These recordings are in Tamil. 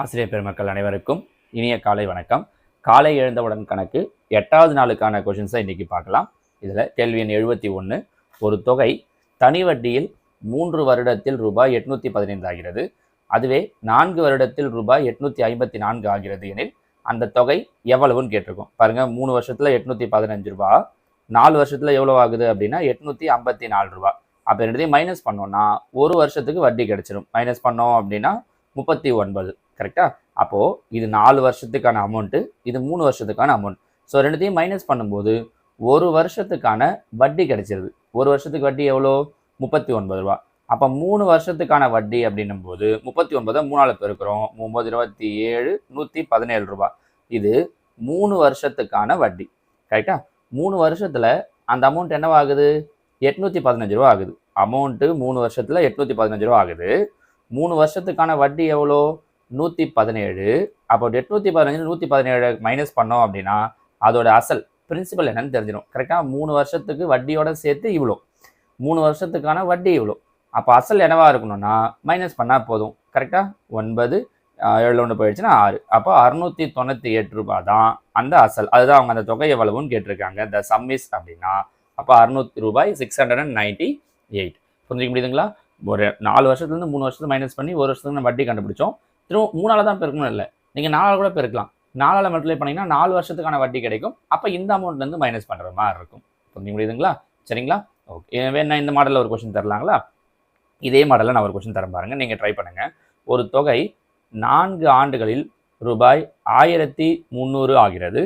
ஆசிரியர் பெருமக்கள் அனைவருக்கும் இனிய காலை வணக்கம். காலை எழுந்தவுடன் கணக்கு 8வது நாளுக்கான கொஷின்ஸை இன்னைக்கு பார்க்கலாம். இதில் கேள்வி எண் 71. ஒரு தொகை தனி வட்டியில் 3 வருடத்தில் ரூபாய் 815 ஆகிறது. அதுவே 4 வருடத்தில் ரூபாய் 854 ஆகிறது எனில் அந்த தொகை எவ்வளவுன்னு கேட்டிருக்கோம். பாருங்க, 3 வருஷத்துல 815 ரூபா, 4 வருஷத்துல எவ்வளவு ஆகுது அப்படின்னா 854 ரூபா. அப்போ ரெண்டுத்தையும் மைனஸ் பண்ணோம்னா ஒரு வருஷத்துக்கு வட்டி கிடைச்சிடும். மைனஸ் பண்ணோம் அப்படின்னா 39. கரெக்டா? அப்போ இது 4 வருஷத்துக்கான அமௌண்ட்டு, இது 3 வருஷத்துக்கான அமௌண்ட். ஸோ ரெண்டுத்தையும் மைனஸ் பண்ணும்போது ஒரு வருஷத்துக்கான வட்டி கிடைச்சிருது. ஒரு வருஷத்துக்கு வட்டி எவ்வளோ? 39 ரூபா. அப்போ 3 வருஷத்துக்கான வட்டி அப்படின்னும் போது 39 3ஆல் பெருக்கிறோம். 9 27 117 ரூபா. இது 3 வருஷத்துக்கான வட்டி. கரெக்டா? 3 வருஷத்துல அந்த அமௌண்ட் என்னவாகுது? 815 ரூபா ஆகுது. அமௌண்ட்டு 3 வருஷத்துல 815 ரூபா ஆகுது. 3 வருஷத்துக்கான வட்டி எவ்வளோ? 117. அப்போ 815 117 மைனஸ் பண்ணோம் அப்படின்னா அதோட அசல் பிரின்சிபல் என்னன்னு தெரிஞ்சிடும். கரெக்டாக? 3 வருஷத்துக்கு வட்டியோட சேர்த்து இவ்வளோ, 3 வருஷத்துக்கான வட்டி இவ்வளோ. அப்போ அசல் என்னவா இருக்கணும்னா மைனஸ் பண்ணால் போதும். கரெக்டாக? 9 7 1 போயிடுச்சுன்னா 6. அப்போ 698 ரூபாய் தான் அந்த அசல். அதுதான் அவங்க அந்த தொகை எவ்வளவுன்னு கேட்டிருக்காங்க. த சம் இஸ் அப்படின்னா அப்போ 600 ரூபாய் 698. புரிஞ்சுக்க முடியுதுங்களா? ஒரு 4 வருஷத்துலேருந்து 3 வருஷத்துக்கு மைனஸ் பண்ணி ஒரு வருஷத்துக்கு நம்ம வட்டி கண்டுபிடிச்சோம். திரும்ப 3ஆல் தான் பெருக்கணும் இல்லை, நீங்கள் 4ஆல் கூட பெருக்கலாம். 4ஆல் மல்டிப்ளை பண்ணிங்கன்னா 4 வருஷத்துக்கான வட்டி கிடைக்கும். அப்போ இந்த அமௌண்ட்லேருந்து மைனஸ் பண்ணுற மாதிரி இருக்கும். புரிஞ்சுக்க முடியுதுங்களா? சரிங்களா? ஓகே. வேணா இந்த மாடலில் ஒரு கொஸ்டின் தரலாங்களா? இதே மாடலில் நான் ஒரு கொஸ்டின் தரேன் பாருங்க, நீங்கள் ட்ரை பண்ணுங்க. ஒரு தொகை 4 ஆண்டுகளில் ரூபாய் 1300 ஆகிறது.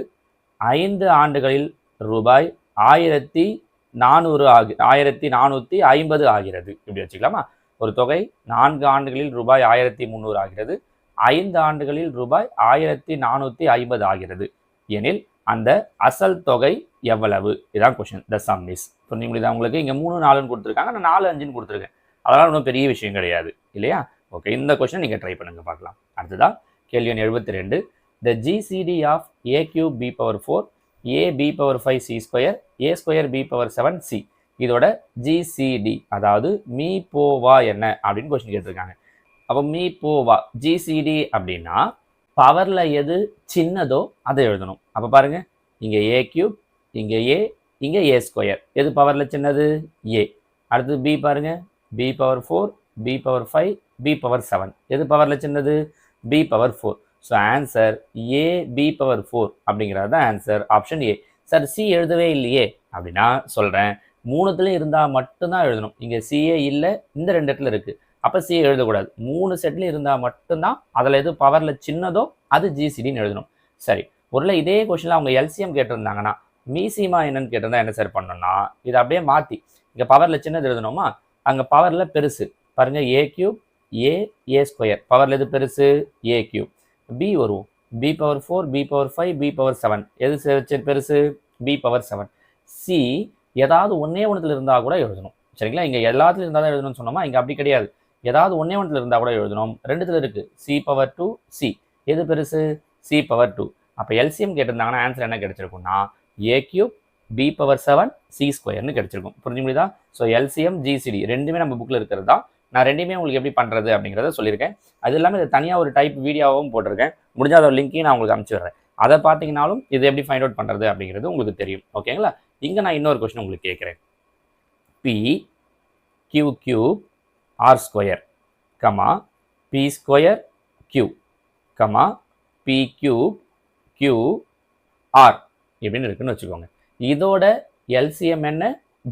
5 ஆண்டுகளில் ரூபாய் 1450 ஆகிறது. இப்படி வச்சுக்கலாமா? ஒரு தொகை 4 ஆண்டுகளில் ரூபாய் 1300 ஆகிறது. 5 ஆண்டுகளில் ரூபாய் 1450 ஆகிறது எனில் அந்த அசல் தொகை எவ்வளவு? இதான் கொஸ்டின். The some is. புரிஞ்சு முடியுதா உங்களுக்கு? இங்கே 3 4ன்னு கொடுத்துருக்காங்க, நான் 4 5ன்னு கொடுத்துருக்கேன். அதெல்லாம் ஒன்றும் பெரிய விஷயம் கிடையாது இல்லையா? ஓகே, இந்த கொஸ்டின் நீங்கள் ட்ரை பண்ணுங்க பார்க்கலாம். அடுத்ததான் கேள்வி எண் 72. The GCD of a cube b power 4 a b power 5 c square a square b power 7 c இதோட ஜிசிடி, அதாவது மீ போவா என்ன அப்படின்னு கொஸ்டின் கேட்டிருக்காங்க. அப்போ மீ போவா ஜிசிடி அப்படின்னா பவரில் எது சின்னதோ அதை எழுதணும். அப்போ பாருங்க, இங்கே ஏ கியூப், இங்கே ஏ, இங்கே ஏ ஸ்கொயர். எது பவரில் சின்னது? ஏ. அடுத்து பி பாருங்க, B power 4 B power 5 B power 7. எது பவரில் சின்னது? B power 4. So answer A B power 4 அப்படிங்கிறது தான் answer. Option A. Sir C எழுதவே இல்லையே அப்படின்னா சொல்கிறேன், 3த்துலையும் இருந்தால் மட்டும்தான் எழுதணும். இங்கே சிஏ இல்லை, இந்த 2 இடத்துல இருக்குது. அப்போ சி எழுதக்கூடாது. 3 செட்லையும் இருந்தால் மட்டும்தான் அதில் எது பவரில் சின்னதோ அது ஜிசிடின்னு எழுதணும். சரி, ஒருவேளை இதே கொஸ்டினில் அவங்க எல்சிஎம் கேட்டிருந்தாங்கன்னா மீசிமா என்னன்னு கேட்டிருந்தா என்ன சார் பண்ணணும்னா இதை அப்படியே மாற்றி இங்கே பவரில் சின்னது எழுதணுமா, அங்கே பவரில் பெருசு பாருங்கள், a cube A A square. பவரில் எது பெருசு? A cube. பி வருவோம், B power 4 B power 5 B power 7. எது பெருசு? B power 7. சி ஏதாவது ஒன்றே ஒன்றுத்தில் இருந்தால் கூட எழுதணும். சரிங்களா? இங்கே எல்லாத்துலையும் இருந்தால் தான் எழுதணும்னு சொன்னோமா, இங்கே அப்படி கிடையாது. ஏதாவது ஒன்றே ஒன்றில் இருந்தால் கூட எழுதணும். 2த்துல இருக்குது, சி பவர் 2 சி. எது பெருசு? C power 2. அப்போ எல்சிஎம் கேட்டிருந்தாங்கன்னா ஆன்சர் என்ன கிடைச்சிருக்கும்னா ஏ கியூப் பி பவர் 7 சி ஸ்கொயர்னு கிடைச்சிருக்கும். புரிஞ்சு முடியுதா? ஸோ எல்சிஎம் ஜிசிடி ரெண்டுமே நம்ம புக்கில் இருக்கிறது தான். நான் ரெண்டுமே உங்களுக்கு எப்படி பண்ணுறது அப்படிங்கிறத சொல்லியிருக்கேன். அது இல்லாமல் இது தனியாக ஒரு டைப் வீடியோவும் போட்டிருக்கேன். முடிஞ்சால் அதோட லிங்க்கையும் நான் உங்களுக்கு அனுப்பிச்சி விடுறேன். அதை பார்த்தீங்கன்னாலும் இது எப்படி ஃபைண்ட் அவுட் பண்ணுறது அப்படிங்கிறது உங்களுக்கு தெரியும். ஓகேங்களா? இங்கே நான் இன்னொரு கொஸ்டின் உங்களுக்கு கேட்குறேன். P Q cube R square comma P square Q comma P cube Q R இப்படின்னு இருக்குன்னு வச்சுக்கோங்க. இதோட எல்சிஎம் என்ன,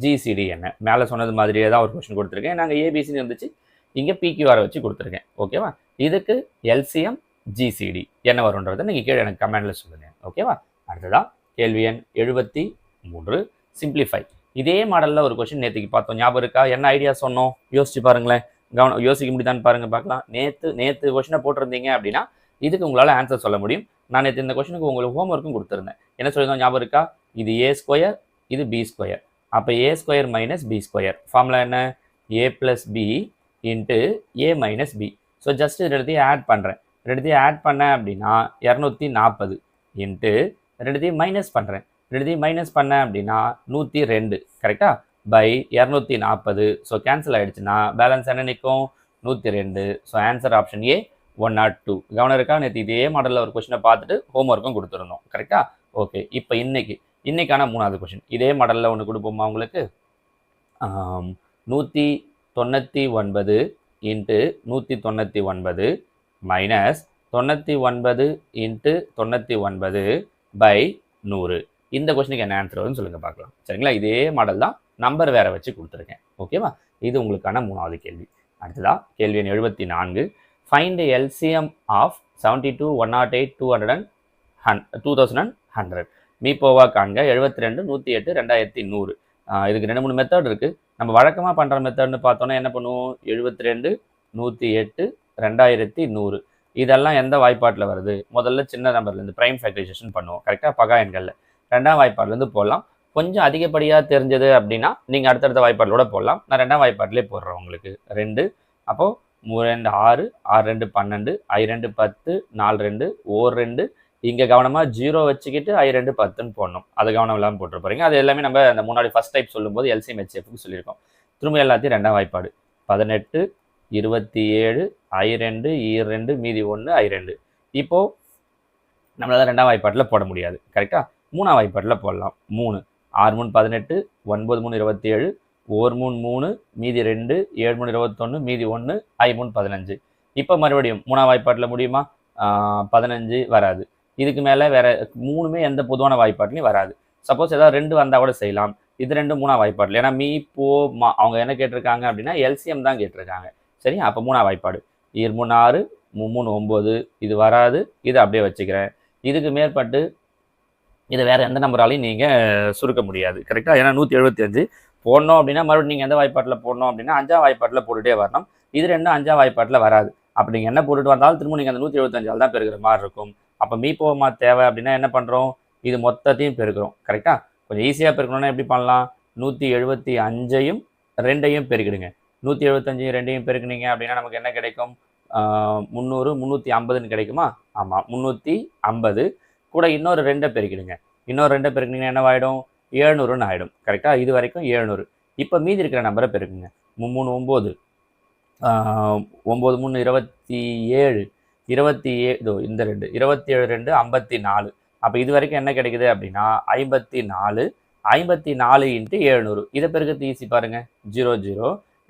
ஜிசிடி என்ன? மேலே சொன்னது மாதிரியே தான் ஒரு கொஸ்டின் கொடுத்துருக்கேன். நாங்கள் ஏபிசின்னு இருந்துச்சு, இங்கே பிக்யூஆரை வச்சு கொடுத்துருக்கேன். ஓகேவா? இதுக்கு எல்சிஎம் ஜிசிடி என்ன வரும்ன்றதை நீங்கள் கீழே எனக்கு கமெண்டில் சொல்லுங்கள். ஓகேவா? அடுத்ததான் கேள்வி எண் 73. சிம்பிளிஃபை. இதே மாடலில் ஒரு கொஸ்டின் நேற்றுக்கு பார்த்தோம், ஞாபகம் இருக்கா? என்ன ஐடியா சொன்னோம்? யோசிச்சு பாருங்களேன். யோசிக்க முடியுதான்னு பாருங்க பார்க்கலாம். நேற்று கொஸ்டினை போட்டிருந்தீங்க அப்படின்னா இதுக்கு உங்களால் ஆன்சர் சொல்ல முடியும். நான் நேற்று இந்த கொஸ்டினுக்கு உங்களுக்கு ஹோம்ஒர்க்கும் கொடுத்துருந்தேன். என்ன சொல்லியிருந்தோம் ஞாபகம் இருக்கா? இது ஏ ஸ்கொயர், இது பி ஸ்கொயர். அப்போ A square minus B square formula என்ன? A plus B into A minus B. So just ரெண்டுத்தையும் ஆட் பண்ணுறேன். ரெண்டுத்தையும் ஆட் பண்ணேன் அப்படின்னா 240 இன்ட்டு ரெண்டுத்தையும் மைனஸ் பண்ணுறேன். ரெண்டுத்தையும் மைனஸ் பண்ணேன் அப்படின்னா 102. கரெக்டாக? பை 240. ஸோ கேன்சல் ஆகிடுச்சுன்னா பேலன்ஸ் என்ன நிற்கும்? 102. ஸோ ஆன்சர் ஆப்ஷன் ஏ 102. கவனம் இருக்கா? நேற்று இதே மாடலில் ஒரு கொஸ்டினை பார்த்துட்டு ஹோம்ஒர்க்கும் கொடுத்துருந்தோம். கரெக்டா? ஓகே. இப்போ இன்னைக்கான 3வது கொஸ்டின் இதே மாடலில் ஒன்று கொடுப்போமா உங்களுக்கு? 199 இன்ட்டு 199 மைனஸ் 99 இன்ட்டு 99 பை 100. இந்த கொஸ்டினுக்கு என்ன ஆன்சர் வரும்னு சொல்லுங்க பார்க்கலாம். சரிங்களா? இதே மாடல் தான், நம்பர் வேற வச்சு கொடுத்துருக்கேன். ஓகேவா? இது உங்களுக்கான 3வது கேள்வி. அடுத்ததா கேள்வி எண் 74. Find the LCM of 72, 108, 200 and 2100. மீப்போவா காண்க. 72, 108, 2100. இதுக்கு 2-3 மெத்தட் இருக்குது. நம்ம வழக்கமாக பண்ணுற மெத்தட்னு பார்த்தோன்னா என்ன பண்ணுவோம்? 72, 108, 2100. இதெல்லாம் எந்த வாய்ப்பாட்டில் வருது? முதல்ல சின்ன நம்பர்லேருந்து ப்ரைம் ஃபேக்டரைசேஷன் பண்ணுவோம். கரெக்டாக? பகா எண்களில் 2ஆம் வாய்ப்பாட்லேருந்து போடலாம். கொஞ்சம் அதிகப்படியாக தெரிஞ்சது அப்படின்னா நீங்கள் அடுத்தடுத்த வாய்ப்பாட்டிலோட போடலாம். நான் 2ஆம் வாய்ப்பாட்டிலே போடுறேன் உங்களுக்கு. 2 அப்போது 3 2 6, 6 2 12, I 2 10, 4 2, 1 2. இங்கே கவனமாக 0 வச்சுக்கிட்டு I 2 10ன்னு போடணும். அது கவனம் இல்லாமல் போட்டு போகிறீங்க. அது எல்லாமே நம்ம அந்த முன்னாடி ஃபஸ்ட் டைப் சொல்லும்போது எல்சிஎம் ஹெச்எஃப்க்கு சொல்லியிருக்கோம். திரும்ப எல்லாத்தையும் 2ஆம் வாய்ப்பாடு. 18, 27, I 2, E 2, மீதி 1, I 2. இப்போது நம்மளால் 2ஆம் வாய்ப்பாட்டில் போட முடியாது. கரெக்டாக? 3ஆம் வாய்ப்பாட்டில் போடலாம். 3 6 3 18, 9 3 27, 1 3 3, மீதி 2, 7 3 21, மீதி 1, I 3 15. இப்போ மறுபடியும் 3ஆம் வாய்ப்பாட்டில் முடியுமா? 15 வராது. இதுக்கு மேலே வேற 3மே எந்த பொதுவான வாய்ப்பாட்டிலையும் வராது. சப்போஸ் ஏதாவது 2 வந்தால் கூட செய்யலாம். இது 2 3ஆம் வாய்ப்பாட்டில். ஏன்னா மீ போ மா அவங்க என்ன கேட்டிருக்காங்க அப்படின்னா எல்சிஎம் தான் கேட்டிருக்காங்க. சரி, அப்போ 3ஆம் வாய்ப்பாடு. 2 3 6, 3 9. இது வராது. இது அப்படியே வச்சுக்கிறேன். இதுக்கு மேற்பட்டு இதை வேறு எந்த நம்பராலையும் நீங்கள் சுருக்க முடியாது. கரெக்டாக? ஏன்னா 175 போடணும் அப்படின்னா மறுபடியும் நீங்கள் எந்த வாய்ப்பாட்டில் போடணும் அப்படின்னா 5ஆம் வாய்ப்பாட்டில் போட்டுகிட்டே வரணும். இது 2 5ஆம் வாய்ப்பாட்டில் வராது. அப்படி நீங்கள் என்ன போட்டுட்டு வந்தாலும் திரும்ப நீங்கள் அந்த 175 தான் பெருக்கிற மாதிரி இருக்கும். அப்போ மீப்போமா தேவை அப்படின்னா என்ன பண்ணுறோம்? இது மொத்தத்தையும் பெருக்கிறோம். கரெக்டாக? கொஞ்சம் ஈஸியாக பெருக்கணும்னா எப்படி பண்ணலாம்? 175ஐயும் 2ஐயும் பெருக்கிடுங்க. 175 2ஐயும் பெருக்குனீங்க அப்படின்னா நமக்கு என்ன கிடைக்கும்? 300 350ன்னு கிடைக்குமா? ஆமாம், 350 கூட இன்னொரு 2 பெருக்கிடுங்க. இன்னொரு 2 பெருக்கினீங்கன்னா என்னவாயிடும்? 700ன்னு ஆகிடும். கரெக்டாக? இது வரைக்கும் 700. இப்போ மீதி இருக்கிற நம்பரை பெருக்குங்க. 3 9, 9 3 27, 27 இந்த 2 27 2 54. அப்போ இது வரைக்கும் என்ன கிடைக்குது அப்படின்னா 54. 54 இன்ட்டு 700. இதை பெருக்கிறது ஈஸி பாருங்கள். 0 0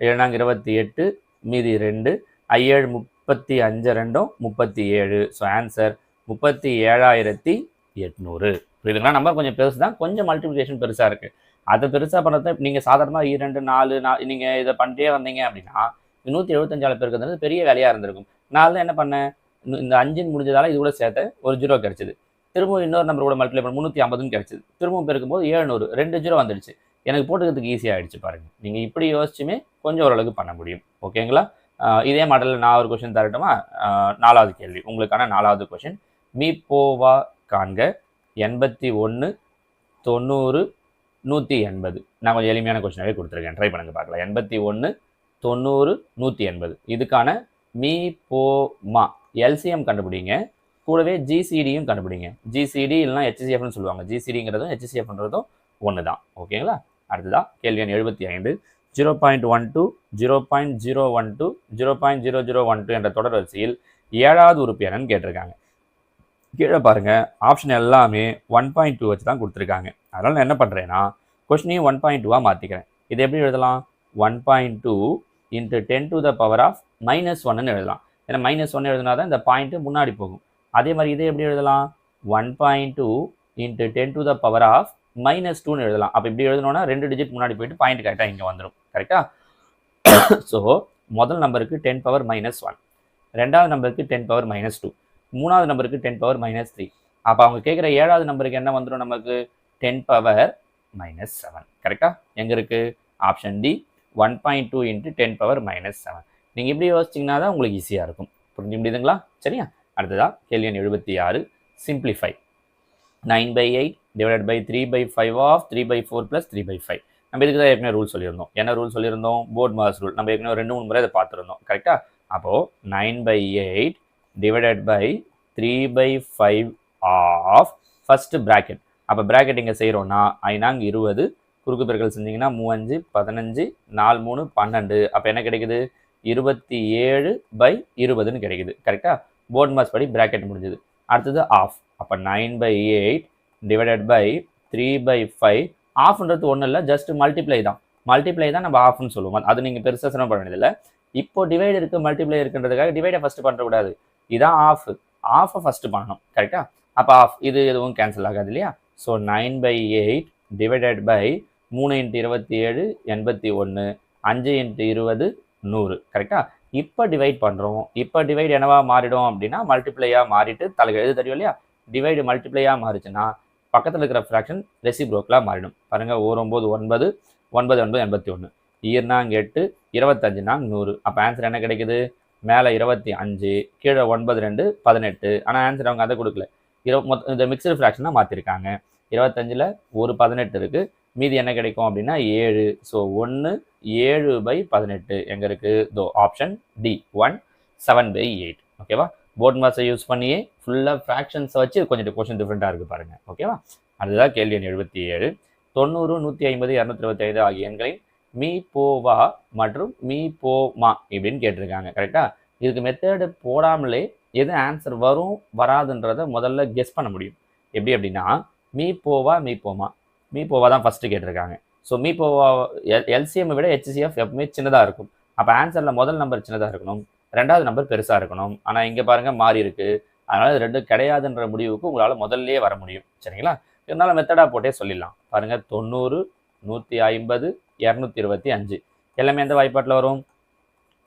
7 28, மீதி 2, I7 35 2 37. So answer 37,800. இதுக்கெல்லாம் நம்பர் கொஞ்சம் பெருசு தான், கொஞ்சம் மல்டிப்ளிகேஷன் பெருசாக இருக்குது. அதை பெருசாக பண்ணுறத நீங்கள் சாதாரணமாக 2 4 நீங்கள் இதை பண்ணிட்டே வந்தீங்க அப்படின்னா 175 பெருக்கிறது பெரிய வேலையாக இருந்திருக்கும். நான் தான் என்ன பண்ணேன்? இந்த 5 முடிஞ்சதால இது கூட சேர்த்த ஒரு 0 கிடச்சிது. திரும்பவும் இன்னொரு நம்பர் கூட மல்டிப்ளை பண்ண 350ன்னு கிடச்சிது. திரும்பவும் பெருக்கும்போது 700, 2 0 வந்துடுச்சு. எனக்கு போட்டுக்கிறதுக்கு ஈஸியாக ஆகிடுச்சு பாருங்கள். நீங்கள் இப்படி யோசிச்சுமே கொஞ்சம் ஓரளவுக்கு பண்ண முடியும். ஓகேங்களா? இதே மாடலில் நான் ஒரு கொஸ்டின் தரட்டுமா? 4வது கேள்வி உங்களுக்கான 4வது கொஸ்டின். மீப்போவா காண்க. 81, 90, 180. நான் கொஞ்சம் எளிமையான கொஸ்டினாவே கொடுத்துருக்கேன். ட்ரை பண்ணுங்க பார்க்கலாம். 81, 90, 180. இதுக்கான மீப்போமா எல்சிஎம் கண்டுபிடிங்க. கூடவே ஜிசிடியும் கண்டுபிடிங்க. ஜிசிடி இல்லைனா ஹெச்சிஎஃப்னு சொல்லுவாங்க. ஜிசிடிங்கிறதும் ஹெச்சிஎஃப்ன்றதும் ஒன்று தான். ஓகேங்களா? அடுத்ததான் கேள்வி எண் 75. 0.12, 0.012, 0.0012 என்ற தொடர் வரிசையில் 7வது உறுப்பு என்னன்னு கேட்டிருக்காங்க. கீழே பாருங்கள், ஆப்ஷன் எல்லாமே 1.2 வச்சு தான் கொடுத்துருக்காங்க. அதனால் நான் என்ன பண்ணுறேன்னா கொஸ்டினையும் 1.2வாக மாற்றிக்கிறேன். இது எப்படி எழுதலாம்? 1.2 into 10 to the power of -1ன்னு எழுதலாம். ஏன்னா -1 எழுதினா தான் இந்த பாயிண்ட்டு முன்னாடி போகும். அதே மாதிரி இதை எப்படி எழுதலாம்? 1.2 into 10 to the power of -2ன்னு எழுதலாம். அப்போ இப்படி எழுதணும்னா 2 டிஜிட் முன்னாடி போயிட்டு பாயிண்ட் கரெக்டாக இங்கே வந்துடும். கரெக்டாக? ஸோ முதல் நம்பருக்கு 10 power -1, 2வது நம்பருக்கு 10 power -2, 3வது நம்பருக்கு 10 power -3. அப்போ அவங்க கேட்குற 7வது நம்பருக்கு என்ன வந்துடும்? நமக்கு 10 power -7. கரெக்டாக? எங்கே இருக்குது? Option D, 1.2 into 10 power -7. நீங்கள் இப்படி யோசிச்சிங்கன்னா தான் உங்களுக்கு ஈஸியாக இருக்கும். புரிஞ்சு முடியுதுங்களா? சரியா? அடுத்ததாக கேள்வி எண் 76. Simplify 9/8 divided by 3/5 of 3/4 + 3/5. நம்ம இதுக்கு தான் ஏற்கனவே ரூல் சொல்லியிருந்தோம். என்ன ரூல் சொல்லியிருந்தோம்? BODMAS rule. நம்ம ஏற்கனவே 2-3 முறை அதை பார்த்துருந்தோம். கரெக்டாக? அப்போது 9/8 divided by 3/5 of first bracket. அப்போ ப்ராக்கெட் இங்கே செய்கிறோன்னா 5 20, குறுக்கு பெருக்கல் செஞ்சிங்கன்னா 3 5 15, 4 3 12. அப்போ என்ன கிடைக்குது? 27/20 கிடைக்குது. கரெக்டா? போர்ட் மாஸ் படி பிராக்கெட் முடிஞ்சது. அடுத்தது ஆஃப். அப்போ 9/8 டிவைடட் பை 3/5. ஆஃப்ன்றது ஒன்றும் இல்லை, ஜஸ்ட் மல்டிப்ளை தான். மல்டிப்ளை தான் நம்ம ஆஃப்னு சொல்லுவோம். அது நீங்கள் பெருசாக சிரமம் பண்ண வேண்டியதில்லை. இப்போ டிவைட் இருக்கு, மல்டிப்ளை இருக்குன்றதுக்காக டிவைடை ஃபர்ஸ்ட் பண்ணக்கூடாது. இதான் ஆஃப். ஆஃபை ஃபர்ஸ்ட் பண்ணணும். கரெக்டா? அப்போ ஆஃப் இது எதுவும் கேன்சல் ஆகாது இல்லையா? So 9/8 divided by 3 × 27 81, 5 × 20 100. கரெக்டா? இப்போ டிவைட் பண்ணுறோம். இப்போ டிவைட் என்னவா மாறிடும் அப்படின்னா மல்டிப்ளையாக மாறிட்டு தலைகள் எது தெரியும் இல்லையா? டிவைடு மல்டிப்ளையாக மாறிச்சுன்னா பக்கத்தில் இருக்கிற ஃப்ராக்ஷன் ரெசிப்ரோக்கலாக மாறிடும். பாருங்கள், 9 9 9 9 81, ஈர்னாங்க 8, 25 100. அப்போ ஆன்சர் என்ன கிடைக்குது? மேலே 25, கீழே 9 2 18. ஆனால் ஆன்சர் அவங்க அதை கொடுக்கல. இந்த மிக்சடு ஃப்ராக்ஷனாக மாற்றிருக்காங்க. 25ல் ஒரு 18 இருக்குது, மீதி என்ன கிடைக்கும் அப்படின்னா 7. ஸோ 1 7/18 எங்கே இருக்குது? தோ ஆப்ஷன் டி 1 7/8. ஓகேவா? போர்ட் மாஸை யூஸ் பண்ணியே ஃபுல்லாக ஃப்ராக்ஷன்ஸை வச்சு கொஞ்சம் கொஸ்டின் டிஃப்ரெண்ட்டாக இருக்குது பாருங்கள். ஓகேவா? அதுதான் கேள்வி எண் 77. 90 150 225 ஆகிய எண்களின் மீ போவா மற்றும் மீ போமா இப்படின்னு கேட்டிருக்காங்க. கரெக்டா? இதுக்கு மெத்தேடு போடாமலே எது ஆன்சர் வரும் வராதுன்றதை முதல்ல கெஸ் பண்ண முடியும். எப்படி அப்படின்னா மீ போவா மீ போமா. மீ போவா தான் ஃபஸ்ட்டு கேட்டிருக்காங்க. ஸோ மீ போவா எல்சிஎம் விட ஹெச்சிஎஃப் எப்பவுமே சின்னதாக இருக்கும். அப்போ ஆன்சரில் முதல் நம்பர் சின்னதாக இருக்கணும், ரெண்டாவது நம்பர் பெருசாக இருக்கணும். ஆனால் இங்கே பாருங்கள் மாறி இருக்குது. அதனால் இது ரெண்டும் கிடையாதுன்ற முடிவுக்கு உங்களால் முதல்லையே வர முடியும். சரிங்களா? இருந்தாலும் மெத்தடாக போட்டே சொல்லிடலாம். பாருங்கள், 90 150 225 எல்லாமே எந்த வாய்ப்பாட்டில் வரும்?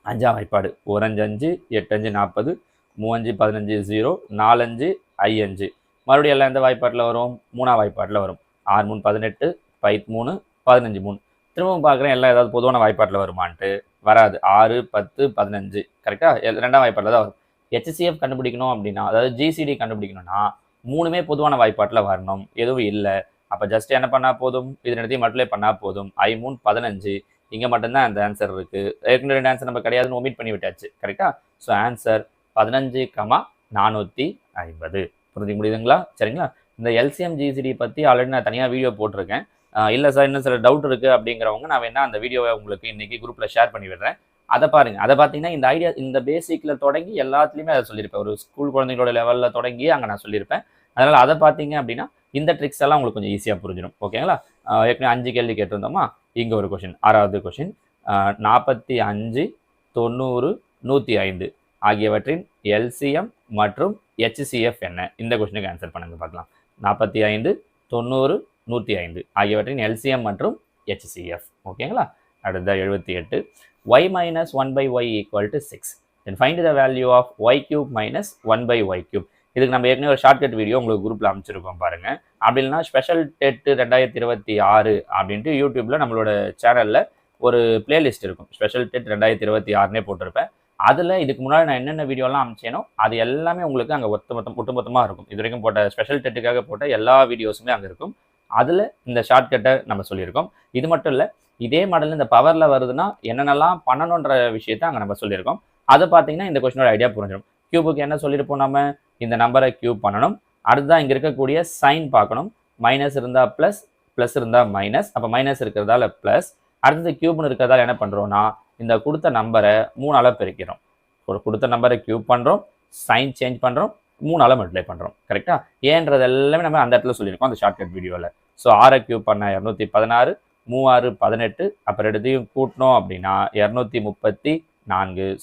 5ஆம் வாய்ப்பாடு. 1 5 5 8 5 40, 3 5 15 0, 4 5 5. மறுபடியும் எல்லாம் எந்த வாய்ப்பாட்டில் வரும்? 3ஆம் வாய்ப்பாட்டில் வரும். 6 3 18, 5 3 15 3. திரும்பவும் பார்க்குறேன் எல்லாம் ஏதாவது பொதுவான வாய்ப்பாட்டில் வருமான்ட்டு. வராது. 6 10 15. கரெக்டாக? ரெண்டாம் வாய்ப்பாட்டில் தான் வரும். ஹெச்சிஎஃப் கண்டுபிடிக்கணும் அப்படின்னா, அதாவது ஜிசிடி கண்டுபிடிக்கணும்னா 3மே பொதுவான வாய்ப்பாட்டில் வரணும். எதுவும் இல்லை. அப்போ ஜஸ்ட் என்ன பண்ணால் போதும்? இது ரெண்டுத்தையும் மல்டிப்ளை பண்ணால் போதும். 5 3 15. இங்கே மட்டும்தான் அந்த ஆன்சர் இருக்குது. ஏற்கனவே 2 ஆன்சர் நம்ம கிடையாதுன்னு ஒமிட் பண்ணி விட்டாச்சு. கரெக்டாக? So answer 15,450. புரிஞ்சுக்க முடியுதுங்களா? சரிங்களா? இந்த எல்சிஎம் ஜிசிடி பற்றி ஆல்ரெடி நான் தனியாக வீடியோ போட்டிருக்கேன். இல்லை சார் இன்னும் சில டவுட் இருக்குது அப்படிங்கிறவங்க நான் வேணா அந்த வீடியோவை உங்களுக்கு இன்றைக்கி குரூப்பில் ஷேர் பண்ணி விடுறேன். அதை பாருங்கள். அதை பார்த்தீங்கன்னா இந்த ஐடியா இந்த பேசிக்கில் தொடங்கி எல்லாத்துலேயுமே அதை சொல்லியிருப்பேன். ஒரு ஸ்கூல் குழந்தைங்களோட லெவலில் தொடங்கி அங்கே நான் சொல்லியிருப்பேன். அதனால் அதை பார்த்தீங்க அப்படின்னா இந்த ட்ரிக்ஸ் எல்லாம் உங்களுக்கு கொஞ்சம் ஈஸியாக புரிஞ்சிடும். ஓகேங்களா? ஏற்கனவே 5 கேள்வி கேட்டிருந்தோமா? இங்கே ஒரு கொஷின், 6வது கொஷின். 45 90 105 ஆகியவற்றின் எல்சிஎம் மற்றும் ஹெச்சிஎஃப் என்ன? இந்த கொஷினுக்கு ஆன்சர் பண்ணுங்க பார்க்கலாம். 45 90 105 ஆகியவற்றின் எல்சிஎம் மற்றும் ஹெச்சிஎஃப். ஓகேங்களா? அடுத்த 78. y minus 1/y equal to 6. Then find the value of y³ minus 1/y³. இதுக்கு நம்ம ஏற்கனவே ஒரு ஷார்ட்கட் வீடியோ உங்களுக்கு குரூப்பில் அமைச்சிருக்கோம் பாருங்கள். அப்படி இல்லைனா ஸ்பெஷல் டெட் 2026 அப்படின்ட்டு யூடியூப்பில் நம்மளோட சேனலில் ஒரு பிளேலிஸ்ட் இருக்கும். ஸ்பெஷல் டெட் 2026னே போட்டிருப்பேன். அதில் இதுக்கு முன்னாடி நான் என்னென்ன வீடியோலாம் அமைச்சேனோ அது எல்லாமே உங்களுக்கு அங்கே ஒட்டுமொத்தமாக இருக்கும். இது வரைக்கும் போட்ட ஸ்பெஷல் டெட்டுக்காக போட்ட எல்லா வீடியோஸுமே அங்கே இருக்கும். அதில் இந்த ஷார்ட்கட்டை நம்ம சொல்லியிருக்கோம். இது மட்டும் இல்லை, இதே மாடல் இந்த பவரில் வருதுன்னா என்னென்னலாம் பண்ணணுன்ற விஷயத்தை அங்கே நம்ம சொல்லியிருக்கோம். அதை பார்த்தீங்கன்னா இந்த கொஸ்டினோட ஐடியா புரிஞ்சிடும். கியூபுக்கு என்ன சொல்லியிருப்போம்? நம்ம இந்த நம்பரை கியூப் பண்ணணும். அடுத்ததான் இங்கே இருக்கக்கூடிய சைன் பார்க்கணும். மைனஸ் இருந்தால் ப்ளஸ், ப்ளஸ் இருந்தால் மைனஸ். அப்போ மைனஸ் இருக்கிறதால ப்ளஸ். அடுத்தது கியூப்னு இருக்கிறதால என்ன பண்ணுறோன்னா இந்த கொடுத்த நம்பரை 3ஆல் பெருக்கிறோம். ஒரு கொடுத்த நம்பரை கியூப் பண்ணுறோம், சைன் சேஞ்ச் பண்ணுறோம், 3ஆல் மல்டிப்ளை பண்ணுறோம். கரெக்டாக? ஏன்றது எல்லாமே நம்ம அந்த இடத்துல சொல்லியிருக்கோம் அந்த ஷார்ட்கட் வீடியோவில். ஸோ 6 கியூப் பண்ண 216, 3 6 18. அப்புறம் ரெண்டுத்தையும் கூட்டினோம் அப்படின்னா 234.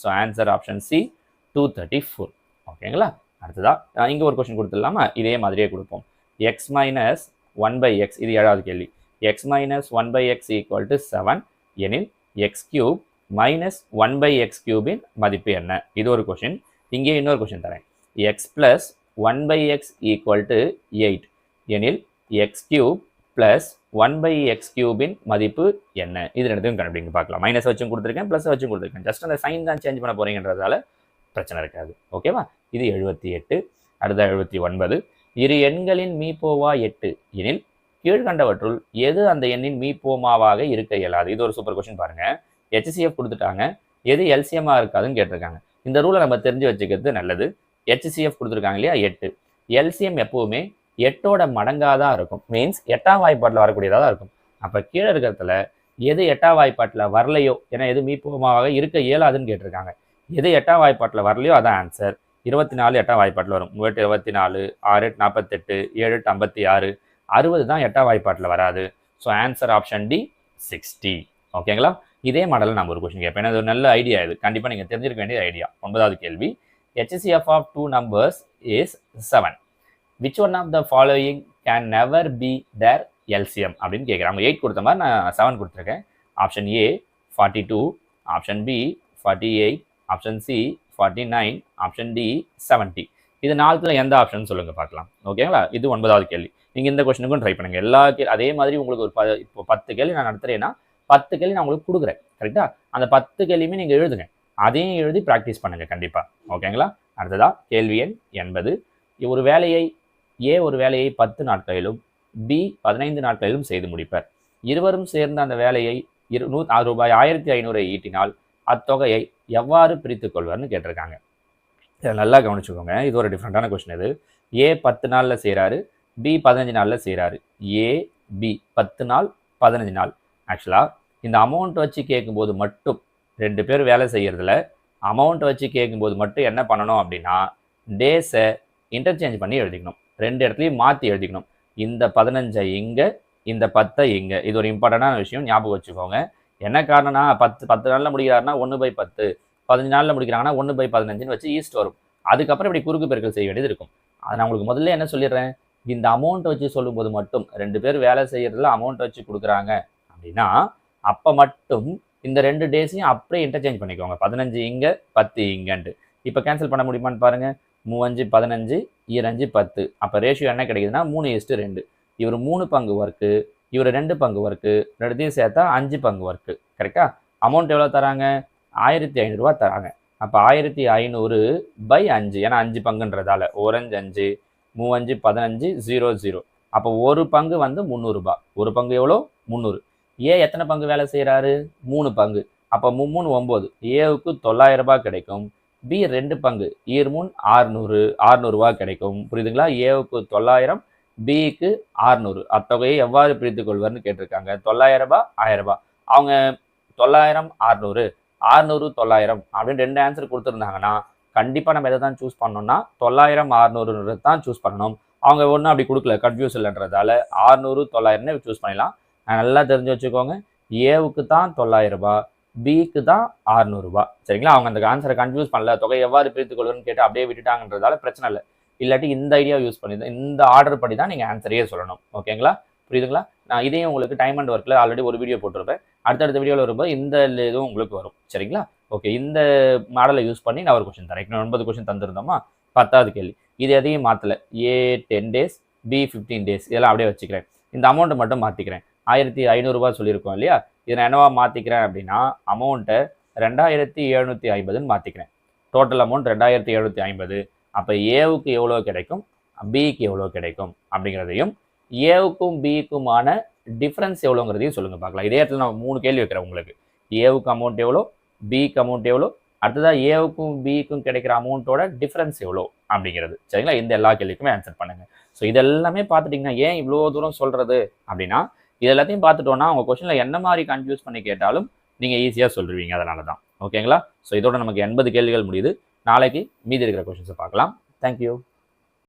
So answer option C 234. ஓகேங்களா? அடுத்ததா இங்கே ஒரு கொஸ்டின் கொடுத்துடலாமா? இதே மாதிரியே கொடுப்போம். x minus 1/x, இது 7வது கேள்வி. x minus 1/x equal to 7 எனில் x³ minus 1/x³ மதிப்பு என்ன? இது ஒரு கொஸ்டின். இங்கே இன்னொரு கொஸ்டின் தரேன். x plus 1/x equal to 8 எனில் x³ plus 1/x³ மதிப்பு என்ன? இது ரெண்டுத்தையும் கண்டுபிடிங்க பார்க்கலாம். மைனஸ் வச்சும் கொடுத்துருக்கேன், ப்ளஸ் வச்சும் கொடுத்துருக்கேன். ஜஸ்ட் அந்த சைன் தான் சேஞ்ச் பண்ண போறீங்கன்றதால பிரச்சனை இருக்காது. ஓகேவா? இது 78. அடுத்த 79. இரு எண்களின் மீப்போவா 8 எனில் கீழ்கண்டவற்றுள் எது அந்த எண்ணின் மீப்போமாவாக இருக்க இயலாது? இது ஒரு சூப்பர் கொஸ்டின் பாருங்க. ஹெச்சிஎஃப் கொடுத்துட்டாங்க, எது எல்சிஎம்மா இருக்காதுன்னு கேட்டிருக்காங்க. இந்த ரூலை நம்ம தெரிஞ்சு வச்சுக்கிறது நல்லது. ஹெச்சிஎஃப் கொடுத்துருக்காங்க இல்லையா 8. எல்சிஎம் எப்பவுமே 8ஓட மடங்காக தான் இருக்கும். மீன்ஸ் 8ஆம் வாய்ப்பாட்டில் வரக்கூடியதாக தான் இருக்கும். அப்போ கீழே இருக்கிறதுல எது 8ஆம் வாய்ப்பாட்டில் வரலையோ, ஏன்னா எது மீப்பமாக இருக்க இயலாதுன்னு கேட்டிருக்காங்க. எது 8ஆம் வாய்ப்பாட்டில் வரலையோ அதான் ஆன்சர். 24 8ஆம் வாய்ப்பாட்டில் வரும். 3 24, 6 48, 7 56, 60 தான் 8ஆம் வாய்ப்பாட்டில் வராது. So answer option D 60. ஓகேங்களா? இதே மாடலில் நம்ம ஒரு கொஸ்டின் கேட்பேன். அது ஒரு நல்ல ஐடியா இது. கண்டிப்பாக நீங்கள் தெரிஞ்சிருக்க வேண்டிய ஐடியா. 9வது கேள்வி. HCF of two numbers is 7. Which one of the following can never be their LCM அப்படின்னு கேட்குறாங்க. 8 கொடுத்த மாதிரி நான் 7 கொடுத்துருக்கேன். Option A 42, option B 48, option C 49, option D 70. இது நாலுத்துல எந்த ஆப்ஷன் சொல்லுங்க பார்க்கலாம். ஓகேங்களா? இது 9வது கேள்வி. நீங்கள் இந்த கொஸ்டினுக்கும் ட்ரை பண்ணுங்க. எல்லா அதே மாதிரி உங்களுக்கு ஒரு இப்போ 10 கேள்வி நான் நடத்துறேன்னா 10 கேள்வி நான் உங்களுக்கு கொடுக்குறேன். கரெக்டா? அந்த 10 கேள்வியுமே நீங்கள் எழுதுங்க. அதையும் எழுதி ப்ராக்டிஸ் பண்ணுங்க கண்டிப்பாக. ஓகேங்களா? அடுத்ததா கேள்வி எண் 80. ஒரு வேலையை ஏ ஒரு வேலையை 10 நாட்களிலும் பி 15 நாட்களிலும் செய்து முடிப்பர். இருவரும் சேர்ந்து அந்த வேலையை ரூபாய் 1500 ஈட்டினால் அத்தொகையை எவ்வாறு பிரித்துக் கொள்வார்னு கேட்டிருக்காங்க. இதை நல்லா கவனிச்சுக்கோங்க. இது ஒரு டிஃப்ரெண்டான கொஸ்டின். இது ஏ 10 நாளில் செய்கிறாரு, பி 15 நாளில் செய்கிறாரு. ஏ பி 10 நாள் 15 நாள். ஆக்சுவலாக இந்த அமௌண்ட் வச்சு கேட்கும்போது மட்டும் 2 பேர் வேலை செய்யறதுல அமௌண்ட் வச்சு கேட்கும்போது மட்டும் என்ன பண்ணணும் அப்படின்னா டேஸை இன்டர்சேஞ்ச் பண்ணி எழுதிக்கணும். 2 இடத்துலையும் மாற்றி எழுதிக்கணும். இந்த 15 இங்கே, இந்த 10 இங்கே. இது ஒரு இம்பார்ட்டண்டான விஷயம், ஞாபகம் வச்சுக்கோங்க. என்ன காரணம்னா 10 நாளில் முடிக்கிறாருன்னா 1/10, 15 நாளில் முடிக்கிறாங்கன்னா 1/15 வச்சு ஈஸ்ட் வரும். அதுக்கப்புறம் இப்படி குறுக்கு பெருக்கல் செய்ய வேண்டியது இருக்கும். அதை நான் உங்களுக்கு முதல்ல என்ன சொல்லிடுறேன், இந்த அமௌண்ட் வச்சு சொல்லும்போது மட்டும் 2 பேர் வேலை செய்யறதுல அமௌண்ட் வச்சு கொடுக்குறாங்க அப்படின்னா அப்போ மட்டும் இந்த 2 டேஸையும் அப்படியே இன்டர்சேஞ்ச் பண்ணிக்கோங்க. 15 இங்கே 10 இங்கன்ட்டு. இப்போ கேன்சல் பண்ண முடியுமான்னு பாருங்க. 3 5 15, 2 10. அப்போ ரேஷியோ என்ன கிடைக்குதுன்னா 3:2. இவர் 3 பங்கு ஒர்க்கு, இவர் 2 பங்கு ஒர்க்கு, ரெண்டுத்தையும் சேர்த்தா 5 பங்கு ஒர்க்கு. கரெக்டா? அமௌண்ட் எவ்வளோ தராங்க? 1500 ரூபா தராங்க. அப்போ 1500/5, ஏன்னா 5 பங்குன்றதால 1 5 5, 3 5 15, 0 0. அப்போ ஒரு பங்கு வந்து 300 ரூபாய். ஒரு பங்கு எவ்வளோ? 300. ஏ எத்தனை பங்கு வேலை செய்கிறாரு? 3 பங்கு. அப்போ 3 9. ஏவுக்கு 900 ரூபாய் கிடைக்கும். பி 2 பங்கு, 3 600 ரூபாய் கிடைக்கும். புரியுதுங்களா? ஏவுக்கு 900, பிக்கு 600. அத்தொகையை எவ்வாறு பிரித்துக் கொள்வார்னு கேட்டிருக்காங்க. 900 ரூபாய் 1000 ரூபாய். அவங்க 900 600, 600 900 அப்படின்னு 2 ஆன்சர் கொடுத்துருந்தாங்கன்னா கண்டிப்பாக நம்ம எதை தான் சூஸ் பண்ணோம்னா 900 600 தான் சூஸ் பண்ணணும். அவங்க ஒன்றும் அப்படி கொடுக்கல, கன்ஃபியூஸ் இல்லைன்றதால 600 900 சூஸ் பண்ணிடலாம். நல்லா தெரிஞ்சு வச்சுக்கோங்க. ஏவுக்கு தான் 900 ரூபாய், பிக்கு தான் 600 ரூபாய். சரிங்களா? அவங்க அந்த ஆன்சரை கன்ஃபியூஸ் பண்ணல, தொகை எவ்வாறு பிரித்துக் கொள்வதுன்னு கேட்டு அப்படியே விட்டுட்டாங்கன்றதால பிரச்சனை இல்லை. இல்லாட்டி இந்த ஐடியா யூஸ் பண்ணி இந்த ஆர்டர் படி தான் நீங்கள் ஆன்சரையே சொல்லணும். ஓகேங்களா? புரியுதுங்களா? நான் இதையும் உங்களுக்கு டைம் அண்ட் ஒர்க்கில் ஆல்ரெடி ஒரு வீடியோ போட்டிருப்பேன். அடுத்தடுத்த வீடியோவில் வரும்போது இந்த இதுவும் உங்களுக்கு வரும். சரிங்களா? ஓகே, இந்த மாடலை யூஸ் பண்ணி நான் ஒரு கொஸ்டின் தரேன். 9 கொஸ்டின் தந்துருந்தோமா? 10வது கேள்வி. இது எதையும் மாற்றலை. ஏ 10 days, பி 15 days. இதெல்லாம் அப்படியே வச்சுக்கிறேன். இந்த அமௌண்ட்டை மட்டும் மாற்றிக்கிறேன். 1500 ரூபாய் சொல்லியிருக்கோம் இல்லையா? இதை நான் என்னவா மாற்றிக்கிறேன் அப்படின்னா அமௌண்ட்டை 2750ன்னு மாற்றிக்கிறேன். Total amount 2750. அப்போ ஏவுக்கு எவ்வளோ கிடைக்கும், பிக்கு எவ்வளோ கிடைக்கும் அப்படிங்கிறதையும் ஏவுக்கும் பிக்குமான டிஃப்ரென்ஸ் எவ்வளோங்கிறதையும் சொல்லுங்கள் பார்க்கலாம். இதே இடத்துல நான் 3 கேள்வி வைக்கிறேன் உங்களுக்கு. ஏவுக்கு அமௌண்ட் எவ்வளோ, பிக்கு அமௌண்ட் எவ்வளோ, அடுத்ததாக ஏவுக்கும் பிக்கும் கிடைக்கிற அமௌண்ட்டோட டிஃப்ரென்ஸ் எவ்வளோ அப்படிங்கிறது. சரிங்களா? இந்த எல்லா கேள்விக்குமே ஆன்சர் பண்ணுங்கள். ஸோ இதெல்லாமே பார்த்துட்டிங்கன்னா ஏன் இவ்வளோ தூரம் சொல்கிறது அப்படின்னா இது எல்லாத்தையும் பார்த்துட்டோன்னா உங்கள் கொஸ்டினில் என்ன மாதிரி கன்ஃபியூஸ் பண்ணி கேட்டாலும் நீங்கள் ஈஸியாக சொல்லுவீங்க. அதனால தான். ஓகேங்களா? ஸோ இதோட நமக்கு 80 கேள்விகள் முடியுது. நாளைக்கு மீதி இருக்கிற கொஸ்டின்ஸை பார்க்கலாம். தேங்க்யூ.